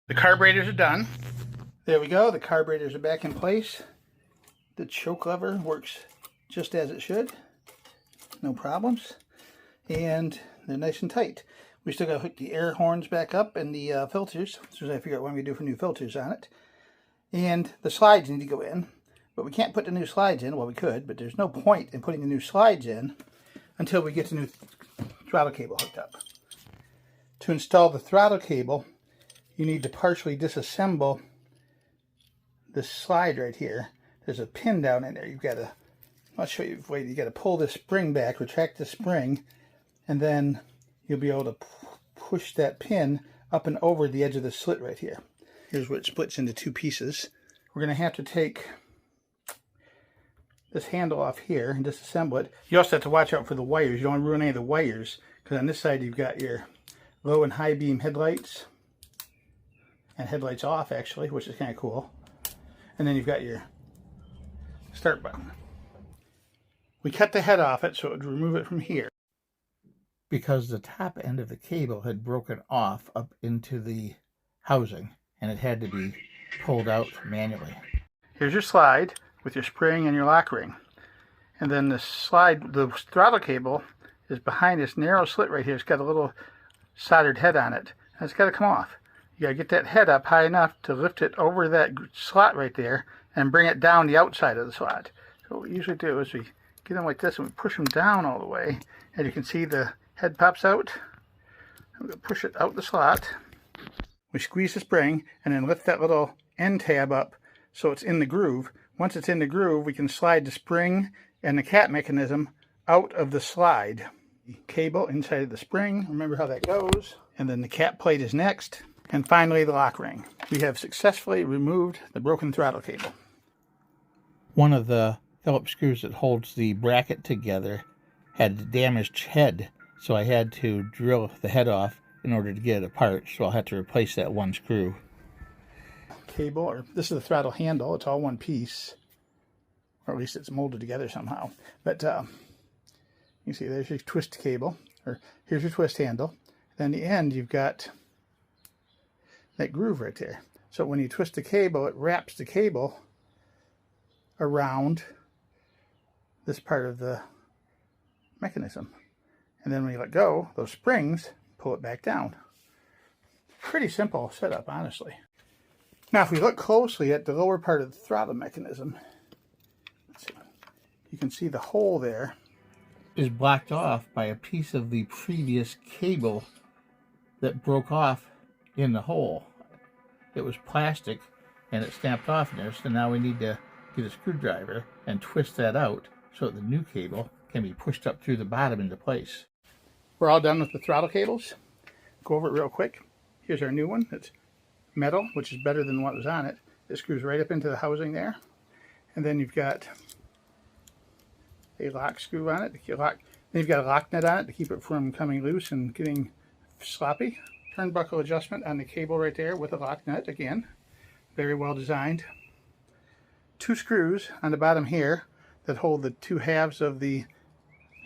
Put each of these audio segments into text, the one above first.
The carburetors are done. There we go. The carburetors are back in place. The choke lever works just as it should. No problems. And they're nice and tight. We still got to hook the air horns back up and the filters, as soon as I figure out what I'm going to do for new filters on it. And the slides need to go in. But we can't put the new slides in. Well, we could, but there's no point in putting the new slides in until we get the new throttle cable hooked up. To install the throttle cable, you need to partially disassemble this slide right here. There's a pin down in there. You've got to, I'll show you, wait, you got to pull this spring back, retract the spring, and then you'll be able to push that pin up and over the edge of the slit right here. Here's where it splits into two pieces. We're going to have to take this handle off here and disassemble it. You also have to watch out for the wires. You don't want to ruin any of the wires, because on this side you've got your low and high beam headlights, and headlights off actually, which is kind of cool. And then you've got your start button. We cut the head off it so it would remove it from here, because the top end of the cable had broken off up into the housing and it had to be pulled out manually. Here's your slide with your spring and your lock ring. And then the slide, the throttle cable is behind this narrow slit right here. It's got a little soldered head on it. And it's got to come off. You got to get that head up high enough to lift it over that slot right there and bring it down the outside of the slot. So what we usually do is we get them like this and we push them down all the way. And you can see the head pops out. We're going to push it out the slot. We squeeze the spring and then lift that little end tab up so it's in the groove. Once it's in the groove, we can slide the spring and the cap mechanism out of the slide. The cable inside of the spring, remember how that goes. And then the cap plate is next. And finally, the lock ring. We have successfully removed the broken throttle cable. One of the Phillips screws that holds the bracket together had a damaged head, so I had to drill the head off in order to get it apart, so I'll have to replace that one screw. Cable, or this is the throttle handle. It's all one piece, or at least it's molded together somehow. But you see there's your twist cable, or here's your twist handle. Then the end, you've got that groove right there. So when you twist the cable, it wraps the cable around this part of the mechanism. And then when you let go, those springs pull it back down. Pretty simple setup, honestly. Now, if we look closely at the lower part of the throttle mechanism, let's see, you can see the hole there is blocked off by a piece of the previous cable that broke off in the hole. It was plastic and it snapped off in there, so now we need to get a screwdriver and twist that out so that the new cable can be pushed up through the bottom into place. We're all done with the throttle cables. Go over it real quick. Here's our new one. It's metal, which is better than what was on it. It screws right up into the housing there. And then you've got a lock screw on it. Then you've got a lock nut on it to keep it from coming loose and getting sloppy. Turnbuckle adjustment on the cable right there with a lock nut again. Very well designed. Two screws on the bottom here that hold the two halves of the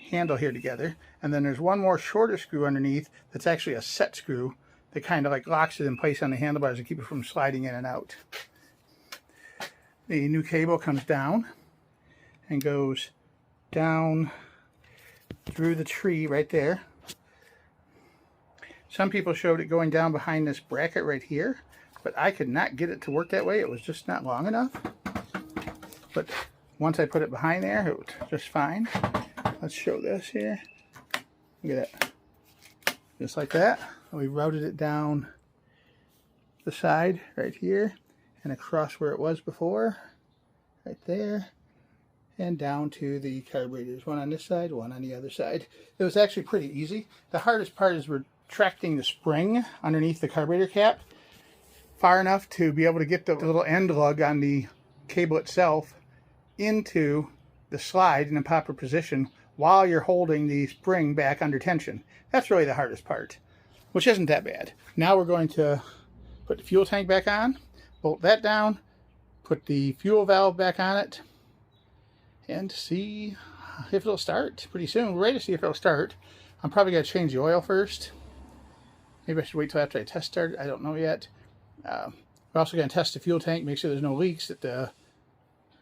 handle here together. And then there's one more shorter screw underneath that's actually a set screw that kind of like locks it in place on the handlebars to keep it from sliding in and out. The new cable comes down and goes down through the tree right there. Some people showed it going down behind this bracket right here, but I could not get it to work that way. It was just not long enough. But once I put it behind there, it was just fine. Let's show this here. Look at that. Just like that. We routed it down the side right here and across where it was before, right there, and down to the carburetors. One on this side, one on the other side. It was actually pretty easy. The hardest part is retracting the spring underneath the carburetor cap far enough to be able to get the little end lug on the cable itself into the slide in a proper position while you're holding the spring back under tension. That's really the hardest part, which isn't that bad. Now we're going to put the fuel tank back on, bolt that down, put the fuel valve back on it, and see if it'll start pretty soon. We're ready to see if it'll start. I'm probably going to change the oil first. Maybe I should wait till after I test start. I don't know yet. We're also going to test the fuel tank, make sure there's no leaks, that the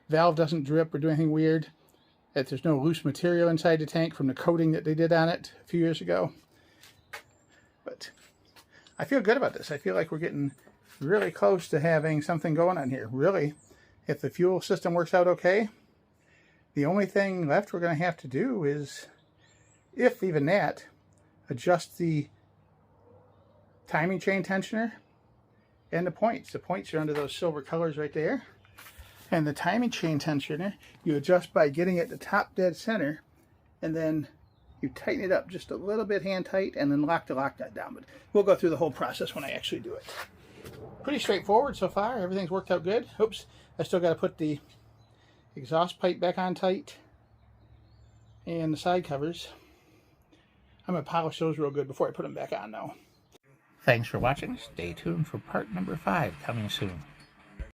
valve doesn't drip or do anything weird, that there's no loose material inside the tank from the coating that they did on it a few years ago. But I feel good about this. I feel like we're getting really close to having something going on here. Really, if the fuel system works out okay, the only thing left we're going to have to do is, if even that, adjust the timing chain tensioner and the points. The points are under those silver colors right there. And the timing chain tensioner, you adjust by getting it to top dead center, and then you tighten it up just a little bit hand tight, and then lock the Loctite down. But we'll go through the whole process when I actually do it. Pretty straightforward so far. Everything's worked out good. Oops, I still got to put the exhaust pipe back on tight and the side covers. I'm going to polish those real good before I put them back on though. Thanks for watching. Stay tuned for part number 5 coming soon.